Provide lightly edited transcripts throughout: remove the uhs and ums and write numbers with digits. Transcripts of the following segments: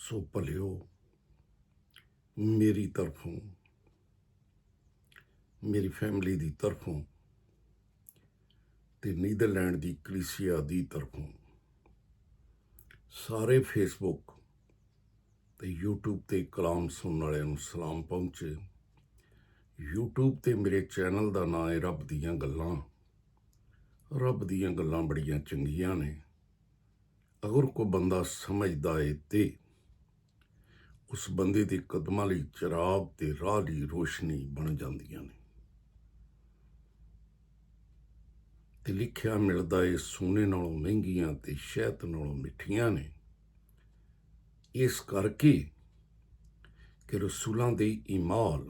सो भलियो मेरी तरफों मेरी फैमिली की तरफों ते नीदरलैंड की कलीसिया की तरफों सारे फेसबुक ते यूट्यूब ते कलाम सुनने वाले सलाम पहुँचे। यूट्यूब ते मेरे चैनल का नाम है रब दियां गल्लां। रब दियां गल्लां बड़ियां चंगियां ने। अगर कोई बंदा समझदा है ते उस बंदे के कदमां लई चिराग ते राह लई रोशनी बन जांदियां ने। ते लिखिया मिलदा है सोने नालों महंगियां ते शहद नालों मिठियां ने। इस करके कि रसूलों दे ईमाल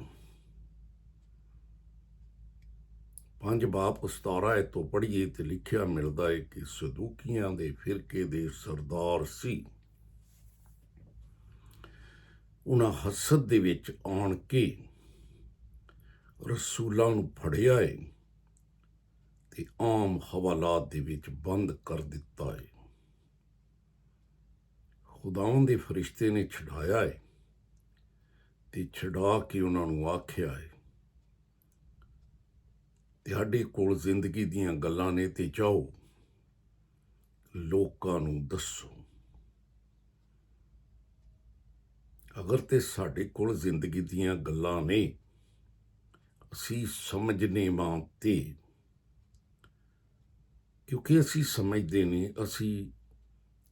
5 बाप 17 तो पढ़िए तो लिखिया मिलता है कि सदूकियां दे फिरके दे सरदार सी उन्हां हसद दे विच आण के रसूलों नूं फड़िया है ते आम हवालात दे विच बंद कर दिता है। खुदावन दे फरिश्ते ने छड़ाया है ते छड़ा के उन्हां नूं आख्या है तुहाडे कोल जिंदगी दीयां गल्लां ने ते जाओ लोकां नूं दसो। अगर ते साडे कोल जिंदगी दीयां गल्लां ने असी समझने वां ते क्योंकि असी समझते नहीं असी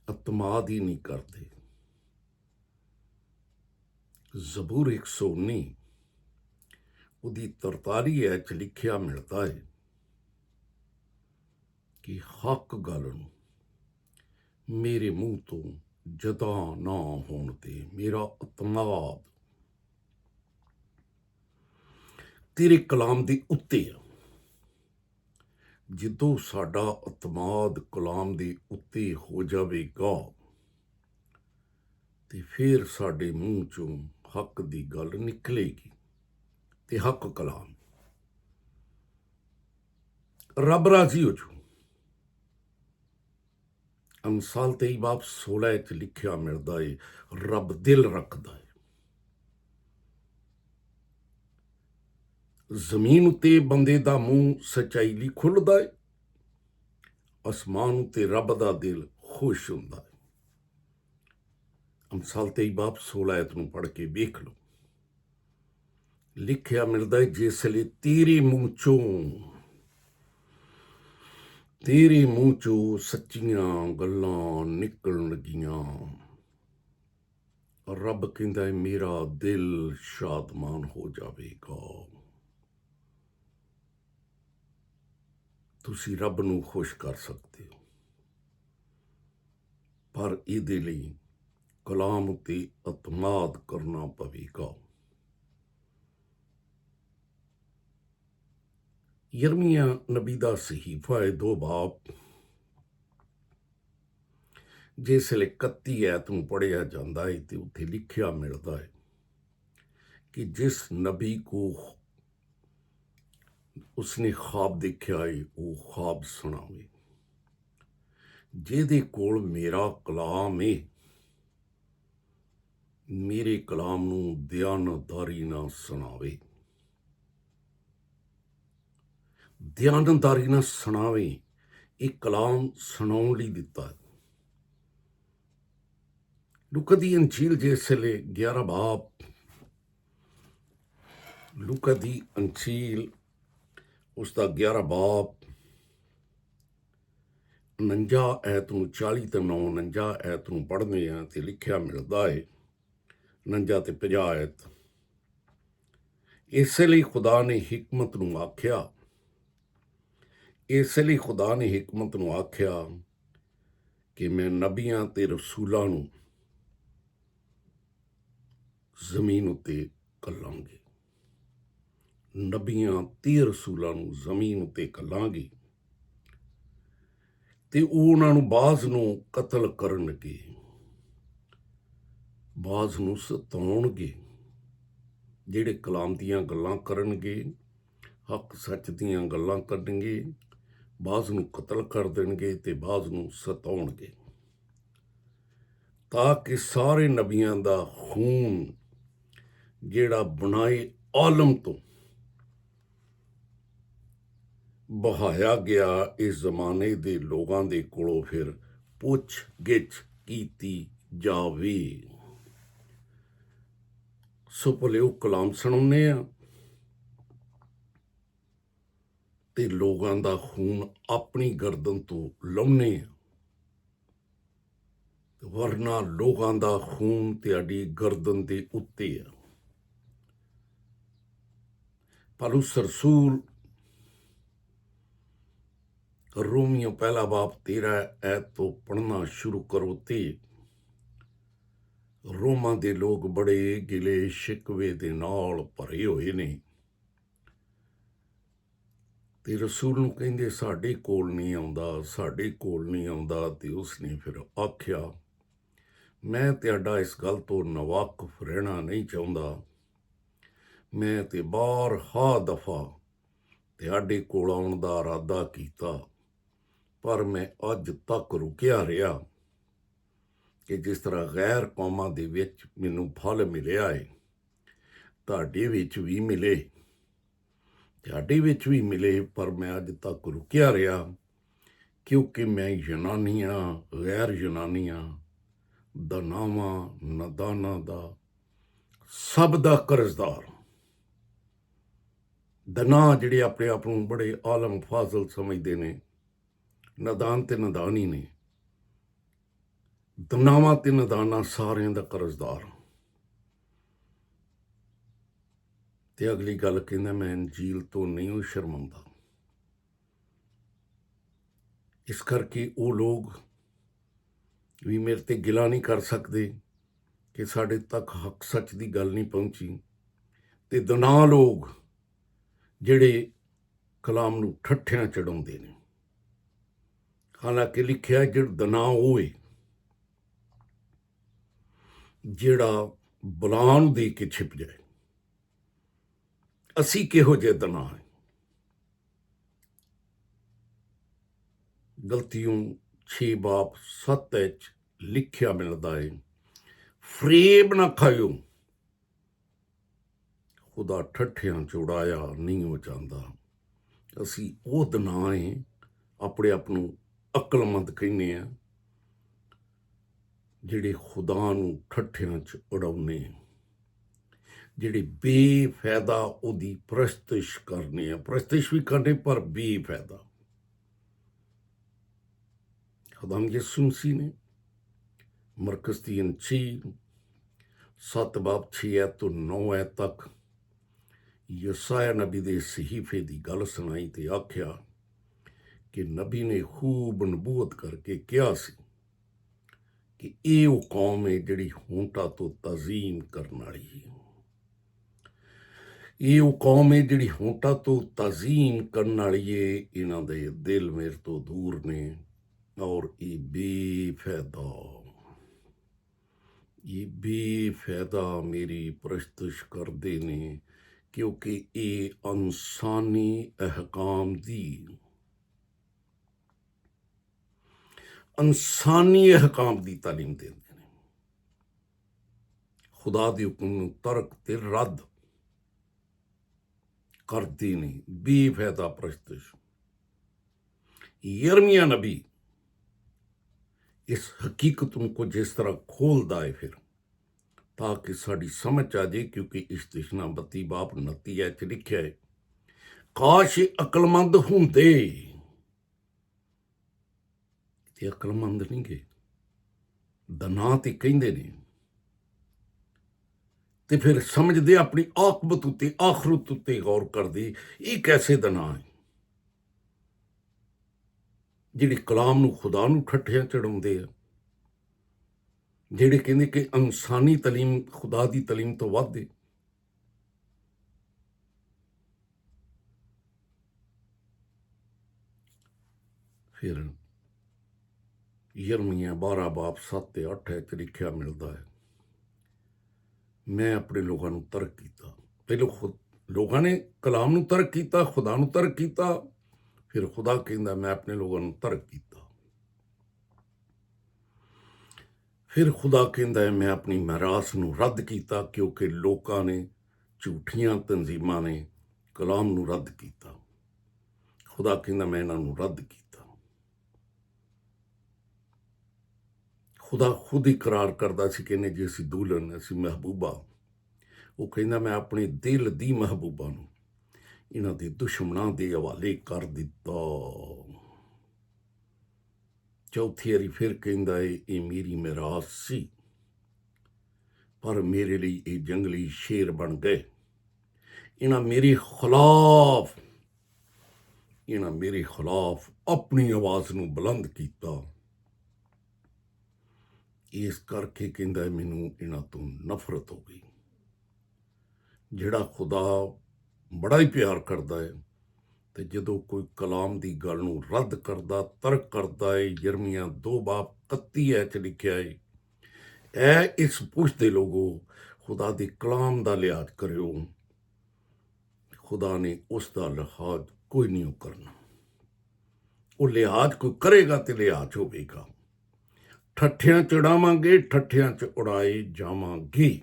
अतमाद ही नहीं करते। जबूर 119 उदी 43 च लिखिया मिलता है कि हक गल नूं मेरे मुंह तो जदा ना होण ते मेरा अतमाद तेरे कलाम दे उत्ते आ। जदों साडा अतमाद कलाम दे उत्ते हो जावेगा ते फिर साडे मूँह चों हक दी गल निकलेगी ते हक कलाम रब राजी हो जू। अमसाल 23 बाप 16 च लिखिया मिलता है रब दिल रखता है। जमीन उत्ते बंदे दा मूँह सच्चाई लई खुलदा है। आसमान उत्ते रब दा दिल खुश हुंदा है। अमसाल 23 बाप 16 नूं पढ़ के वेख लो। लिखिया मिलता है जिसले तेरे मूँह चों सच्चियां गल्लां निकलण लगियां रब कहंदा है मेरा दिल शादमान हो जावेगा। तुसी रब नूं खुश कर सकते हो पर इहदे लई कलाम उत्ते अतमाद करना पवेगा। यरमिया नबी दा सहीफा है 2 बाप जिसले 31 नूं पढ़िया जाता है तो उत्थे लिखिया मिलता है कि जिस नबी को उसने ख्वाब देखा है वो ख्वाब सुनावे। जिहदे कोल मेरा कलाम है मेरे कलाम नूं दयानतदारी नाल सुनावे। दयानतदारी नाल सुनावे एक कलाम सुनाउण लई दिता है। लूका दी अंजील जिसले 11 बाप लूका दी अंजील उसका 11 बाप 49 नूं 40 ते 49 नूं पढ़ने तो लिखिया मिलता है 49 ते 50 इसलिए खुदा ने हिकमत नूं आख्या कि मैं नबियां ते रसूलां नूं जमीन उत्ते घल्लांगी। नबियां ते रसूलां नूं जमीन उत्ते घल्लांगी ते उन्हां नूं बाज़ नूं कतल करनगे, बाज़ नूं सताउणगे। जिहड़े कलाम दीयां गल्लां करनगे हक सच दीयां गल्लां करनगे बाज़ नूं कतल कर देणगे ते बाज़ नूं सताउणगे ਤਾਂ ਕਿ ਸਾਰੇ ਨਬੀਆਂ ਦਾ ਖੂਨ ਜਿਹੜਾ ਬਣਾਏ ਆਲਮ ਤੋਂ ਬਹਾਇਆ ਗਿਆ ਇਸ ਜ਼ਮਾਨੇ ਦੇ ਲੋਕਾਂ ਦੇ ਕੋਲੋਂ ਫਿਰ ਪੁੱਛ ਗਿੱਛ ਕੀਤੀ ਜਾਵੇ। ਸੋ ਭਲੇ ਉਹ ਕਲਾਮ ਸੁਣਾਉਂਦੇ ਆ ਤੇ ਲੋਕਾਂ ਦਾ ਖੂਨ ਆਪਣੀ ਗਰਦਨ ਤੋਂ ਲਾਉਂਦੇ ਆ, ਵਰਨਾ ਲੋਕਾਂ ਦਾ ਖੂਨ ਤੁਹਾਡੀ ਗਰਦਨ ਦੇ ਉੱਤੇ ਆ। ਪੌਲੁਸ ਰਸੂਲ ਰੋਮੀਓ ਪਹਿਲਾ ਬਾਬ 13 ਐਤ ਤੋਂ ਪੜ੍ਹਨਾ ਸ਼ੁਰੂ ਕਰੋ ਤੇ ਰੋਮਾਂ ਦੇ ਲੋਕ ਬੜੇ ਗਿਲੇ ਸ਼ਿਕਵੇ ਦੇ ਨਾਲ ਭਰੇ ਹੋਏ ਨੇ ਤੇ ਰਸੂਲ ਨੂੰ ਕਹਿੰਦੇ ਸਾਡੇ ਕੋਲ ਨਹੀਂ ਆਉਂਦਾ, ਸਾਡੇ ਕੋਲ ਨਹੀਂ ਆਉਂਦਾ। ਤੇ ਉਸਨੇ ਫਿਰ ਆਖਿਆ, ਮੈਂ ਤੁਹਾਡਾ ਇਸ ਗੱਲ ਤੋਂ ਨਵਾਕਫ ਰਹਿਣਾ ਨਹੀਂ ਚਾਹੁੰਦਾ। ਮੈਂ ਤੇ ਬਾਹਰ ਹਾ ਦਫਾ ਤੁਹਾਡੇ ਕੋਲ ਆਉਣ ਦਾ ਇਰਾਦਾ ਕੀਤਾ, ਪਰ ਮੈਂ ਅੱਜ ਤੱਕ ਰੁਕਿਆ ਰਿਹਾ ਕਿ ਜਿਸ ਤਰ੍ਹਾਂ ਗੈਰ ਕੌਮਾਂ ਦੇ ਵਿੱਚ ਮੈਨੂੰ ਫਲ ਮਿਲਿਆ ਹੈ, ਤੁਹਾਡੇ ਵਿੱਚ ਵੀ ਮਿਲੇ, ਤੁਹਾਡੇ ਵਿੱਚ ਵੀ ਮਿਲੇ। ਪਰ ਮੈਂ ਅੱਜ ਤੱਕ ਰੁਕਿਆ ਰਿਹਾ ਕਿਉਂਕਿ ਮੈਂ ਯੂਨਾਨੀਆਂ, ਗੈਰ ਯੂਨਾਨੀਆਂ, ਦਨਾਵਾਂ, ਨਦਾਨਾਂ ਦਾ, ਸਭ ਦਾ ਕਰਜ਼ਦਾਰ। ਦਨਾ ਜਿਹੜੇ ਆਪਣੇ ਆਪ ਨੂੰ ਬੜੇ ਆਲਮ ਫਾਜ਼ਲ ਸਮਝਦੇ ਨੇ, ਨਦਾਨ ਤੇ ਨਦਾਨ ਹੀ ਨੇ, ਦਨਾਵਾਂ ਤੇ ਨਦਾਨਾਂ ਸਾਰਿਆਂ ਦਾ ਕਰਜ਼ਦਾਰ। ਤੇ ਅਗਲੀ ਗੱਲ ਕਹਿੰਦਾ, ਮੈਂ ਇੰਜੀਲ ਤੋਂ ਨਹੀਂ ਉਹ ਸ਼ਰਮਾਉਂਦਾ। ਇਸ ਕਰਕੇ ਉਹ ਲੋਕ ਵੀ ਮੇਰੇ ਤੇ ਗਿਲਾ ਨਹੀਂ ਕਰ ਸਕਦੇ ਕਿ ਸਾਡੇ ਤੱਕ ਹੱਕ ਸੱਚ ਦੀ ਗੱਲ ਨਹੀਂ ਪਹੁੰਚੀ। ਤੇ ਦਨਾ ਲੋਕ ਜਿਹੜੇ ਕਲਾਮ ਨੂੰ ਠੱਠਿਆਂ ਚੜਾਉਂਦੇ ਨੇ, ਹਾਲਾਂਕਿ ਲਿਖਿਆ ਜਿਹੜਾ ਦਨਾ ਉਹ ਹੈ ਜਿਹੜਾ ਬੁਲਾਉਣ ਨੂੰ ਦੇ ਕੇ ਛਿਪ ਜਾਏ। ਅਸੀਂ ਕਿਹੋ ਜਿਹੇ ਦਨਾ ਹੈ? ਗਲਤੀਓਂ 6 ਬਾਬ 7 ਵਿੱਚ ਲਿਖਿਆ ਮਿਲਦਾ ਹੈ, ਫਰੇਬ ਨਾ ਖਾਇਓ, ਖੁਦਾ ਠੱਠਿਆਂ ਚੁੜਾਇਆ ਨਹੀਂ ਹੋ ਜਾਂਦਾ। ਅਸੀਂ ਉਹ ਦਨਾ ਹੈ, ਆਪਣੇ ਆਪ ਨੂੰ ਅਕਲਮੰਦ ਕਹਿੰਦੇ ਆ, ਜਿਹੜੇ ਖੁਦਾ ਨੂੰ ਠੱਠਿਆਂ 'ਚ ਉਡਾਉਂਦੇ ਆ, ਜਿਹੜੇ ਬੇਫਾਇਦਾ ਉਹਦੀ ਪ੍ਰਸਤਿਸ਼ ਕਰਨੇ ਆ, ਪ੍ਰਸਤਿਸ਼ ਵੀ ਕਰਨੇ ਪਰ ਬੇਫਾਇਦਾ। ਖੁਦਾਮ ਯਿਸੂ ਮਸੀਹ ਨੇ ਮਰਕਸ ਦੀ ਇੰਜੀਲ 7 ਬਾਬ 6 ਤੋਂ 9 ਤੱਕ ਯਸਾਇਆ ਨਬੀ ਦੇ ਸਹੀਫੇ ਦੀ ਗੱਲ ਸੁਣਾਈ ਤੇ ਆਖਿਆ ਕਿ ਨਬੀ ਨੇ ਖੂਬ ਨਬੂਵਤ ਕਰਕੇ ਕਿਹਾ ਸੀ ਕਿ ਇਹ ਉਹ ਕੌਮ ਹੈ ਜਿਹੜੀ ਹੋਂਠਾਂ ਤੋਂ ਤਾਜ਼ੀਮ ਕਰਨ ਵਾਲੀ ਹੈ। ਇਹ ਉਹ ਕੌਮ ਹੈ ਜਿਹੜੀ ਹੋਂਠਾਂ ਤੋਂ ਤਾਜ਼ੀਮ ਕਰਨ ਵਾਲੀ ਹੈ। ਇਹਨਾਂ ਦੇ ਦਿਲ ਮੇਰੇ ਤੋਂ ਦੂਰ ਨੇ ਔਰ ਇਹ ਬੇਫਾਇਦਾ ਮੇਰੀ ਪ੍ਰਸਤਿਸ਼ ਕਰਦੇ ਨੇ, ਕਿਉਂਕਿ ਇਹ ਇਨਸਾਨੀ ਅਹਿਕਾਮ ਦੀ ਤਾਲੀਮ ਦਿੰਦੇ ਨੇ। ਖੁਦਾ ਦੇ ਹੁਕਮ ਨੂੰ ਤਰਕ ਤੇ ਰੱਦ ਕਰਦੇ ਨੇ, ਬੇਫਾਇਦਾ ਪ੍ਰਸਤਿਸ਼। ਯਰਮੀਆ ਨਬੀ ਇਸ ਹਕੀਕਤ ਨੂੰ ਕੁਝ ਇਸ ਤਰ੍ਹਾਂ ਖੋਲਦਾ ਹੈ ਫਿਰ, ਤਾਂ ਕਿ ਸਾਡੀ ਸਮਝ ਆ ਜਾਏ, ਕਿਉਂਕਿ ਇਸ਼ਤਿਸ਼ਨਾ 32 ਬਾਬ 29 'ਚ ਲਿਖਿਆ ਹੈ, ਕਾਸ਼ ਅਕਲਮੰਦ ਹੁੰਦੇ। ਤੇ ਅਕਲਮੰਦ ਨਹੀਂ ਗੇ, ਦਨਾ ਤੇ ਕਹਿੰਦੇ ਨੇ, ਤੇ ਫਿਰ ਸਮਝਦੇ ਆਪਣੀ ਆਕਬਤ ਉੱਤੇ, ਆਖਰਤ ਉੱਤੇ ਗੌਰ ਕਰਦੇ। ਇਹ ਕੈਸੇ ਦਨਾ ਹੈ ਜਿਹੜੇ ਕਲਾਮ ਨੂੰ, ਖੁਦਾ ਨੂੰ ਠੱਠਿਆਂ ਚੜਾਉਂਦੇ ਆ, ਜਿਹੜੇ ਕਹਿੰਦੇ ਕਿ ਇਨਸਾਨੀ ਤਾਲੀਮ ਖੁਦਾ ਦੀ ਤਾਲੀਮ ਤੋਂ ਵੱਧ ਹੈ। ਫਿਰ ਯਰਮੀਆ 12 ਬਾਬ 7 ਤੇ 8 'ਚ ਲਿਖਿਆ ਮਿਲਦਾ ਹੈ, ਮੈਂ ਆਪਣੇ ਲੋਕਾਂ ਨੂੰ ਤਰਕ ਕੀਤਾ। ਪਹਿਲਾਂ ਲੋਕਾਂ ਨੇ ਕਲਾਮ ਨੂੰ ਤਰਕ ਕੀਤਾ, ਖੁਦਾ ਨੂੰ ਤਰਕ ਕੀਤਾ, ਫਿਰ ਖੁਦਾ ਕਹਿੰਦਾ ਮੈਂ ਆਪਣੇ ਲੋਕਾਂ ਨੂੰ ਤਰਕ ਕੀਤਾ। ਫਿਰ ਖੁਦਾ ਕਹਿੰਦਾ ਹੈ ਮੈਂ ਆਪਣੀ ਮਿਰਾਸ ਨੂੰ ਰੱਦ ਕੀਤਾ ਕਿਉਂਕਿ ਲੋਕਾਂ ਨੇ ਝੂਠੀਆਂ ਤਨਜ਼ੀਮਾਂ ਨੇ ਕਲਾਮ ਨੂੰ ਰੱਦ ਕੀਤਾ। ਖੁਦਾ ਕਹਿੰਦਾ ਮੈਂ ਇਹਨਾਂ ਨੂੰ ਰੱਦ ਕੀਤਾ। ਖੁਦਾ ਖੁਦ ਇਕਰਾਰ ਕਰਦਾ ਸੀ ਕਹਿੰਦੇ ਜੀ ਅਸੀਂ ਦੁਲਹਨ ਅਸੀਂ ਮਹਿਬੂਬਾ। ਉਹ ਕਹਿੰਦਾ ਮੈਂ ਆਪਣੇ ਦਿਲ ਦੀ ਮਹਿਬੂਬਾ ਨੂੰ ਇਹਨਾਂ ਦੇ ਦੁਸ਼ਮਣਾਂ ਦੇ ਹਵਾਲੇ ਕਰ ਦਿੱਤਾ। ਚੌਥੀ ਵਾਰੀ ਫਿਰ ਕਹਿੰਦਾ ਹੈ ਇਹ ਮੇਰੀ ਮਿਰਾਸ ਸੀ ਪਰ ਮੇਰੇ ਲਈ ਇਹ ਜੰਗਲੀ ਸ਼ੇਰ ਬਣ ਗਏ। ਇਹਨਾਂ ਮੇਰੇ ਖਿਲਾਫ ਆਪਣੀ ਆਵਾਜ਼ ਨੂੰ ਬੁਲੰਦ ਕੀਤਾ। ਇਸ ਕਰਕੇ ਕਹਿੰਦਾ ਮੈਨੂੰ ਇਹਨਾਂ ਤੋਂ ਨਫ਼ਰਤ ਹੋ ਗਈ। ਜਿਹੜਾ ਖੁਦਾ ਬੜਾ ਹੀ ਪਿਆਰ ਕਰਦਾ ਹੈ ਤੇ ਜਦੋਂ ਕੋਈ ਕਲਾਮ ਦੀ ਗੱਲ ਨੂੰ ਰੱਦ ਕਰਦਾ ਤਰਕ ਕਰਦਾ ਹੈ, ਯਿਰਮੀਆ 2:31 'ਚ ਲਿਖਿਆ ਹੈ ਇਸ ਪੁੱਛਦੇ ਲੋਗੋ ਖੁਦਾ ਦੇ ਕਲਾਮ ਦਾ ਲਿਹਾਜ਼ ਕਰਿਓ। ਖੁਦਾ ਨੇ ਉਸ ਦਾ ਲਿਹਾਜ਼ ਕੋਈ ਨਹੀਂ ਕਰਨਾ। ਉਹ ਲਿਹਾਜ਼ ਕੋਈ ਕਰੇਗਾ ਤੇ ਲਿਹਾਜ਼ ਹੋਵੇਗਾ। ਠੱਠਿਆਂ ਚ ਉਡਾਵਾਂਗੇ ਠੱਠਿਆਂ ਚ ਉਡਾਏ ਜਾਵਾਂਗੇ।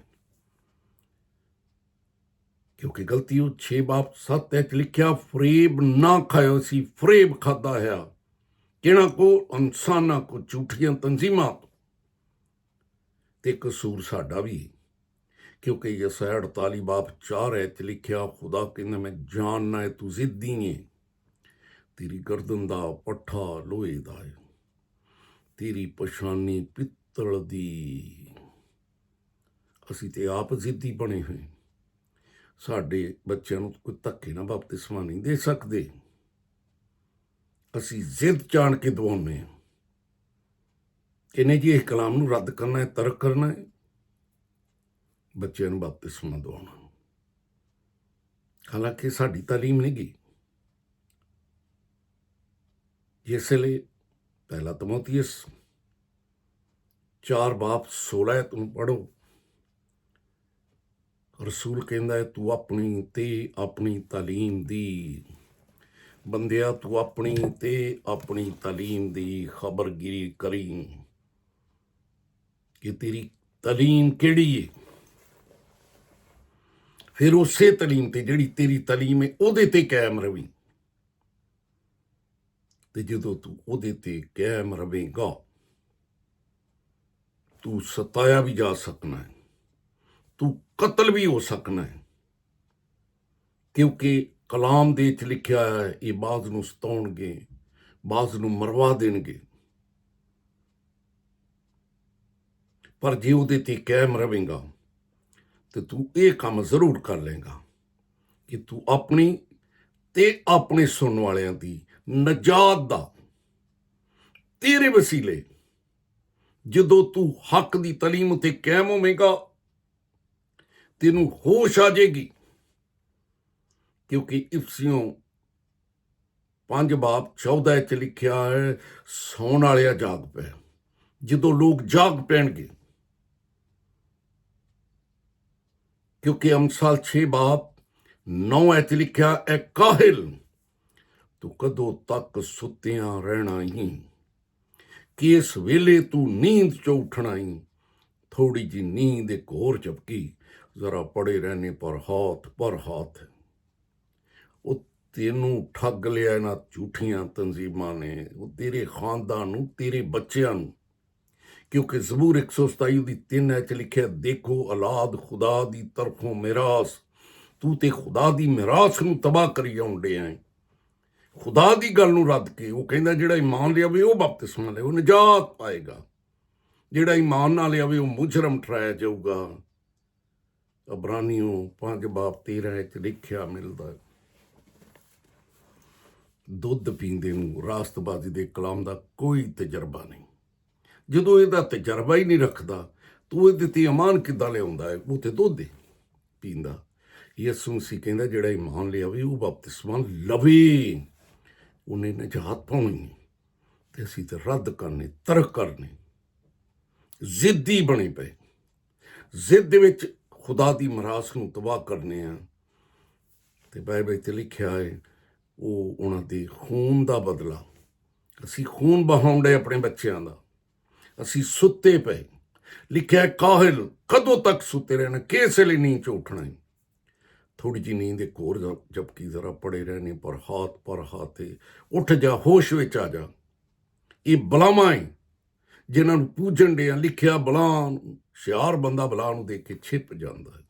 ਕਿਉਂਕਿ ਗਲਤੀ ਉਹ 6:7 'ਚ ਲਿਖਿਆ ਫਰੇਬ ਨਾ ਖਾਇਓ। ਸੀ ਫਰੇਬ ਖਾਦਾ ਹੈ ਕਿਹਨਾਂ ਕੋ ਇਨਸਾਨਾਂ ਕੋ ਝੂਠੀਆਂ ਤਨਜ਼ੀਮਾਂ ਤੇ ਕਸੂਰ ਸਾਡਾ ਵੀ। ਕਿਉਂਕਿ ਯਸਾਇਆ 48:4 'ਚ ਲਿਖਿਆ ਖੁਦਾ ਕਹਿੰਦਾ ਮੈਂ ਜਾਣਨਾ ਹੈ ਤੂੰ ਜ਼ਿੱਦੀ ਹੈ। ਤੇਰੀ ਗਰਦਨ ਦਾ ਪੱਠਾ ਲੋਹੇ ਦਾ ਹੈ, ਤੇਰੀ ਪਛਾਣੀ ਪਿੱਤਲ ਦੀ। ਅਸੀਂ ਤੇ ਆਪ ਜ਼ਿੱਦੀ ਬਣੇ ਹੋਏ। ਸਾਡੇ ਬੱਚਿਆਂ ਨੂੰ ਕੋਈ ਧੱਕੇ ਨਾਲ ਬਪਤਿਸਮਾ ਨਹੀਂ ਦੇ ਸਕਦੇ। ਅਸੀਂ ਜ਼ਿੱਦ ਜਾਣ ਕੇ ਦਵਾਉਂਦੇ ਹਾਂ ਕਹਿੰਦੇ ਜੀ ਇਸ ਕਲਾਮ ਨੂੰ ਰੱਦ ਕਰਨਾ ਹੈ, ਤਰਕ ਕਰਨਾ ਹੈ, ਬੱਚਿਆਂ ਨੂੰ ਬਪਤਿਸਮਾ ਦਵਾਉਣਾ। ਹਾਲਾਂਕਿ ਸਾਡੀ ਤਾਲੀਮ ਨਹੀਂ ਗਈ। ਜਿਸ ਲਈ ਪਹਿਲਾ ਤਮੋਥੀਅਸ 4:16 ਨੂੰ ਪੜ੍ਹੋ। ਰਸੂਲ ਕਹਿੰਦਾ ਹੈ ਤੂੰ ਆਪਣੀ ਤੇ ਆਪਣੀ ਤਾਲੀਮ ਦੀ ਬੰਦਿਆ ਤੂੰ ਆਪਣੀ ਤੇ ਆਪਣੀ ਤਾਲੀਮ ਦੀ ਖਬਰਗਿਰੀ ਕਰੀ ਕਿ ਤੇਰੀ ਤਾਲੀਮ ਕਿਹੜੀ ਹੈ। ਫਿਰ ਉਸੇ ਤਾਲੀਮ ਤੇ ਜਿਹੜੀ ਤੇਰੀ ਤਾਲੀਮ ਹੈ ਉਹਦੇ ਤੇ ਕਾਇਮ ਰਵੀ। ਤੇ ਜਦੋਂ ਤੂੰ ਉਹਦੇ ਤੇ ਕਾਇਮ ਰਵੇਂਗਾ ਤੂੰ ਸਤਾਇਆ ਵੀ ਜਾ ਸਕਣਾ ਹੈ, ਤੂੰ ਕਤਲ ਵੀ ਹੋ ਸਕਣਾ ਹੈ। ਕਿਉਂਕਿ ਕਲਾਮ ਦੇ ਵਿੱਚ ਲਿਖਿਆ ਹੈ ਇਹ ਬਾਜ਼ ਨੂੰ ਸਤਾਉਣਗੇ, ਬਾਜ਼ ਨੂੰ ਮਰਵਾ ਦੇਣਗੇ। ਪਰ ਜੇ ਉਹਦੇ ਤੇ ਕਾਇਮ ਰਵੇਂਗਾ ਤੇ ਤੂੰ ਇਹ ਕੰਮ ਜ਼ਰੂਰ ਕਰ ਲੇਗਾ ਕਿ ਤੂੰ ਆਪਣੀ ਤੇ ਆਪਣੇ ਸੁਣਨ ਵਾਲਿਆਂ ਦੀ ਨਜਾਤ ਦਾ ਤੇਰੇ ਵਸੀਲੇ ਜਦੋਂ ਤੂੰ ਹੱਕ ਦੀ ਤਾਲੀਮ ਉੱਤੇ ਕਾਇਮ ਹੋਵੇਂਗਾ ਤੈਨੂੰ ਹੋਸ਼ ਆ ਜਾਏਗੀ। ਕਿਉਂਕਿ ਇਫਸੀਓਂ 5:14 'ਚ ਲਿਖਿਆ ਹੈ ਸੌਣ ਵਾਲਿਆ ਜਾਗ ਪੈ। ਜਦੋਂ ਲੋਕ ਜਾਗ ਪੈਣਗੇ ਕਿਉਂਕਿ ਅਮਸਾਲ 6:9 'ਚ ਲਿਖਿਆ ਹੈ ਕਾਹਿਲ ਤੂੰ ਕਦੋਂ ਤੱਕ ਸੁੱਤਿਆਂ ਰਹਿਣਾ ਹੀ ਕਿ ਇਸ ਵੇਲੇ ਤੂੰ ਨੀਂਦ ਚੋਂ ਉੱਠਣਾ ਹੀ। ਥੋੜੀ ਜਿਹੀ ਨੀਂਦ ਇੱਕ ਹੋਰ ਝਪਕੀ ਜ਼ਰਾ ਪੜੇ ਰਹਿਣੇ ਪਰ ਹੱਥ ਉਹ ਤੈਨੂੰ ਠੱਗ ਲਿਆ ਇਹਨਾਂ ਝੂਠੀਆਂ ਤਨਜ਼ੀਮਾਂ ਨੇ। ਉਹ ਤੇਰੇ ਖਾਨਦਾਨ ਨੂੰ ਤੇਰੇ ਬੱਚਿਆਂ ਨੂੰ। ਕਿਉਂਕਿ ਜ਼ਬੂਰ 127:3 'ਚ ਲਿਖਿਆ ਦੇਖੋ ਔਲਾਦ ਖੁਦਾ ਦੀ ਤਰਫੋਂ ਮਿਰਾਸ। ਤੂੰ ਤੇ ਖੁਦਾ ਦੀ ਮਿਰਾਸ ਨੂੰ ਤਬਾਹ ਕਰੀ ਜਾਣ ਡਿਆ ਹੈ। ਖੁਦਾ ਦੀ ਗੱਲ ਨੂੰ ਰੱਦ ਕੇ ਉਹ ਕਹਿੰਦਾ ਜਿਹੜਾ ਈਮਾਨ ਲਿਆਵੇ ਉਹ ਬਪਤਿਸਮਾ ਲਏ, ਉਹ ਨਜਾਤ ਪਾਏਗਾ। ਜਿਹੜਾ ਈਮਾਨ ਨਾ ਲਿਆਵੇ ਉਹ ਮੁਜਰਮ ਠਹਿਰਾਇਆ ਜਾਊਗਾ। ਅਬਰਾਨੀਓ 5:13 'ਚ ਲਿਖਿਆ ਮਿਲਦਾ ਦੁੱਧ ਪੀਂਦੇ ਨੂੰ ਰਾਸਤਬਾਜ਼ੀ ਦੇ ਕਲਾਮ ਦਾ ਕੋਈ ਤਜਰਬਾ ਨਹੀਂ। ਜਦੋਂ ਇਹਦਾ ਤਜਰਬਾ ਹੀ ਨਹੀਂ ਰੱਖਦਾ ਤੂੰ ਇਹਦੇ ਤੇ ਈਮਾਨ ਕਿੱਦਾਂ ਲਿਆਉਂਦਾ ਹੈ। ਉਹ ਤੇ ਦੁੱਧ ਪੀਂਦਾ। ਯਿਸੂ ਮਸੀਹ ਕਹਿੰਦਾ ਜਿਹੜਾ ਈਮਾਨ ਲਿਆਵੇ ਉਹ ਬਪਤਿਸਮਾ ਲਵੇ, ਉਹਨੇ ਨਜਾਤ ਪਾਉਣੀ। ਤੇ ਅਸੀਂ ਤੇ ਰੱਦ ਕਰਨੇ, ਤਰਕ ਕਰਨੇ, ਜ਼ਿੱਦੀ ਬਣੇ ਪਏ। ਜ਼ਿੱਦ ਦੇ ਵਿੱਚ ਖੁਦਾ ਦੀ ਮਿਰਾਸ ਨੂੰ ਤਬਾਹ ਕਰਨੇ ਆ। ਤੇ ਬਾਈਬਲ 'ਚ ਲਿਖਿਆ ਹੈ ਉਹ ਉਹਨਾਂ ਦੇ ਖੂਨ ਦਾ ਬਦਲਾ। ਅਸੀਂ ਖੂਨ ਬਹਾਉਂਦੇ ਆਪਣੇ ਬੱਚਿਆਂ ਦਾ। ਅਸੀਂ ਸੁੱਤੇ ਪਏ, लिखिया काहिल कदों तक सुते रहना, किस लिए नींद च उठना है। थोड़ी जी नींद एक होर जबकि जरा पड़े रहने पर हाथ है, उठ जा होश विच आ जा। ये बलावां है जिन्होंने पूजन डे लिखिया बलां हुशियार बंदा बलां नूं देख के छिप जाता है,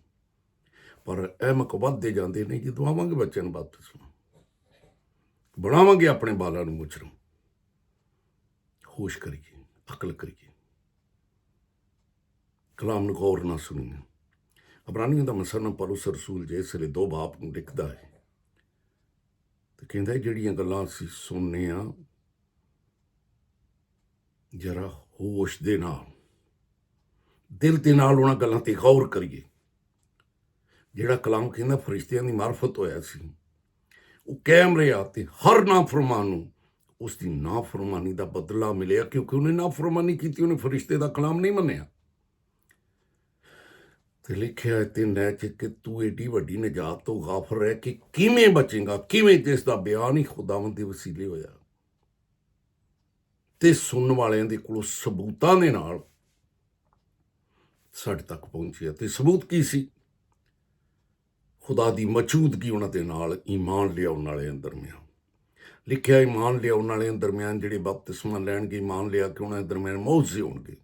पर अहमक वधदे जाते नहीं। जो दवावांगे बच्चों नूं बपतिस्मा, बनावांगे अपने बालां नूं मुचरम, होश करिए, अकल करिए, कलाम नूं गौर ना सुनिए। अबरानियों का मसनफ पौलुस रसूल जिसले 2 बाप नूं लिखदा है तो कहता जिहड़ियां गल्लां असीं सुनने आ जरा होश दे नाल दिल दे नाल उहनां गल्लां ते गौर करिए। जिहड़ा कलाम कहंदा फरिश्तियां दी मार्फत होया सी, वो कायम रहा ते हर नाफरमान नूं उसकी नाफरमानी का बदला मिलिया, क्योंकि उन्हें नाफरमानी की, उन्हें फरिश्ते का कलाम नहीं मन्निया। ते लिखिया तीन च कि तू एडी वड्डी निजात तो गाफर है कि किवें बचेगा, किवें जिसका बयान ही खुदावंद दे वसीले होया ते सुनने वालियां दे कोलों सबूतां दे नाल साडे तक पहुंचिया। ते सबूत की सी? खुदा दी मौजूदगी उन्हां दे नाल ईमान लियाउण वालियां दरमियान। लिखिया ईमान लियाउण वालियां दरमियान जिहड़े बपतिस्मा लैणगे, ईमान लिया कि उन्हां दे दरमियान मौजे होणगे।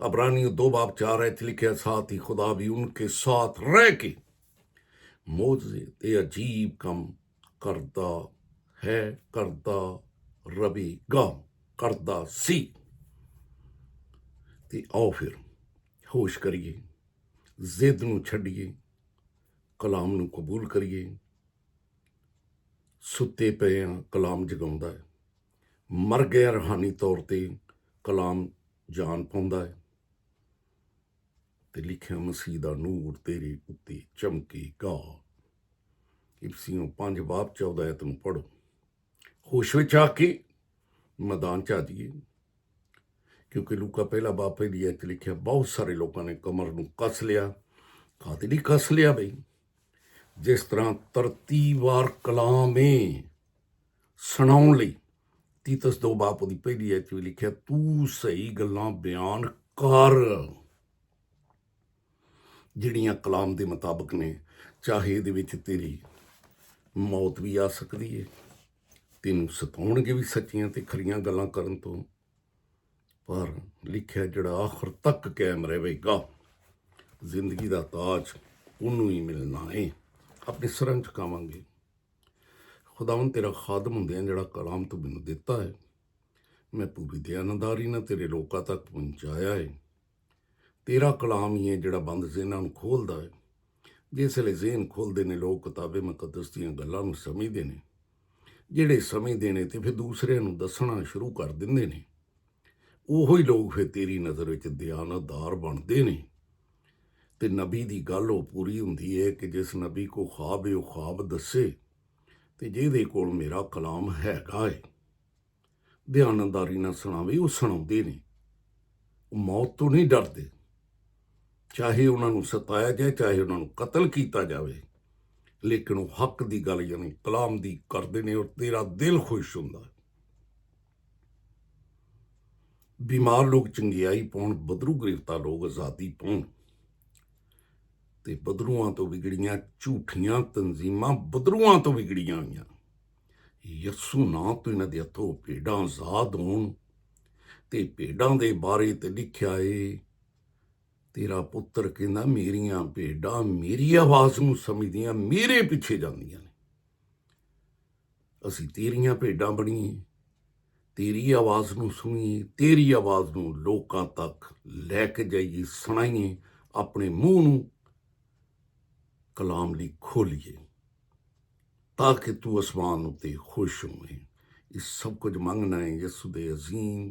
अबरानियों 2 बाप 4 है लिखिया साथ ही खुदा भी उनके साथ रह के मौजे ते अजीब कम करदा है, करदा रवेगा, करदा सी। ते आओ फिर होश करिए, जिद नूं छड्डिए, कलाम नूं कबूल करिए। सुते पे कलाम जगाउंदा है, मर गए रूहानी तौर ते कलाम जान पाउंदा है। ते लिखिया मसीह दा नूर तेरे उत्ते चमकेगा। इफसियों 5 बाप 14 आयत नूं पढ़ो। होश विच आके मैदान च आ जाइए, क्योंकि लूका पहला बाप पहली आयत लिखिया बहुत सारे लोगों ने कमर नूं कस लिया। खाते नहीं कस लिया बई, जिस तरह तरतीबवार कलामे सुनाउण लई तीतस 2 बाप की पहली आयत में लिखिया तू सही गल्लां बयान कर जिहड़ियां कलाम के मुताबिक ने। चाहे इहदे विच तेरी मौत भी आ सकती है, तेनूं सताउणगे भी सच्चियां ते खरियां गल्लां करन तो, पर लिखिया जिहड़ा आखिर तक कायम रहेगा जिंदगी का ताज उन्होंने ही मिलना है। अपने सिरां झुकावांगे। खुदावन तेरा खादम हुंदियां जिहड़ा कलाम तू मैनूं दिता है, मैं पूरी दयानदारी नाल तेरे लोकां तक पहुंचाया है। तेरा कलाम ही है जिहड़ा बंद ज़हनां नूं खोलदा है। जिसले ज़हन खोलते हैं लोग किताबे मुकद्दस दीयां गल्लां नूं समझदे ने, जिहड़े समझदे ने ते फिर दूसरिਆਂ नूं दसना शुरू कर दिंदे ने, ਉਹੀ लोग फिर तेरी नज़र विच दयानतदार बनते ने। ते नबी की गल वो पूरी हुंदी है कि जिस नबी को ख्वाब है वो ख्वाब दसे, ते जिहदे कोल मेरा कलाम हैगा है दयानतदारी नाल सुणावे, वो सुणाउंदे ने। मौत तो नहीं डरते, चाहे उन्होंने सताया जाए, चाहे उन्होंने कतल किया जाए, लेकिन वो हक की गल यानी कलाम की करते हैं और तेरा दिल खुश होंदा है। बीमार लोग चंगियाई पाउण, बदरू गिरफ्तार लोग आज़ादी पाउण, ते बदरूआं तो बिगड़ियां झूठियां तंजीमां बदरूआं तो बिगड़ियां हुईयां। यस्सू नां तो इन्हां दे हत्थों भेडां आज़ाद होण। ते भेडां दे बारे ते लिखिया है तेरा पुत्र कहना मेरियां भेडां मेरी आवाज़ नूं समझदियां, मेरे पिछे जांदियां ने। असीं तेरियां भेडां बणीए, तेरी आवाज़ नूं सुणीए, तेरी आवाज़ नूं लोकां तक लैके जाइए, सुणाइए, अपने मूँह नूं कलाम लई खोलीए, ताकि तू आसमान उत्ते खुश होवे। इस सब कुछ मंगना है यसू दे अजीम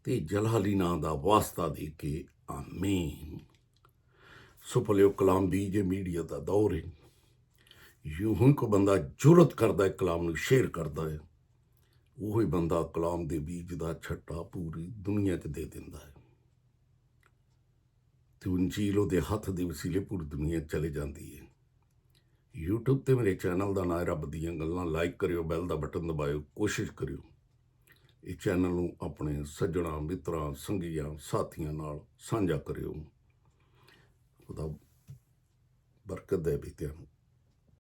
ते जलाली नां दा वास्ता दे के आमीन। सुपलियो कलाम बीजे मीडिया का दौर है। यूं ही को बंदा जुरत करता है कलाम नूं शेयर करता है, वही बंदा कलाम दे बीज का छट्टा पूरी दुनिया च दे दिंदा है। तो अंजील उहदे हथ दे वसीले पूरी दुनिया चले जाती है। यूट्यूब ते मेरे चैनल का नाम है रब दीयां गल्लां। लाइक करियो, बैल का बटन दबायो, कोशिश करियो ਇਹ ਚੈਨਲ ਨੂੰ ਆਪਣੇ ਸੱਜਣਾ ਮਿੱਤਰਾਂ ਸੰਗੀਆਂ ਸਾਥੀਆਂ ਨਾਲ ਸਾਂਝਾ ਕਰਿਓ। ਖੁਦਾ ਬਰਕਤ ਦੇ ਬੇਟਿਆਂ ਨੂੰ।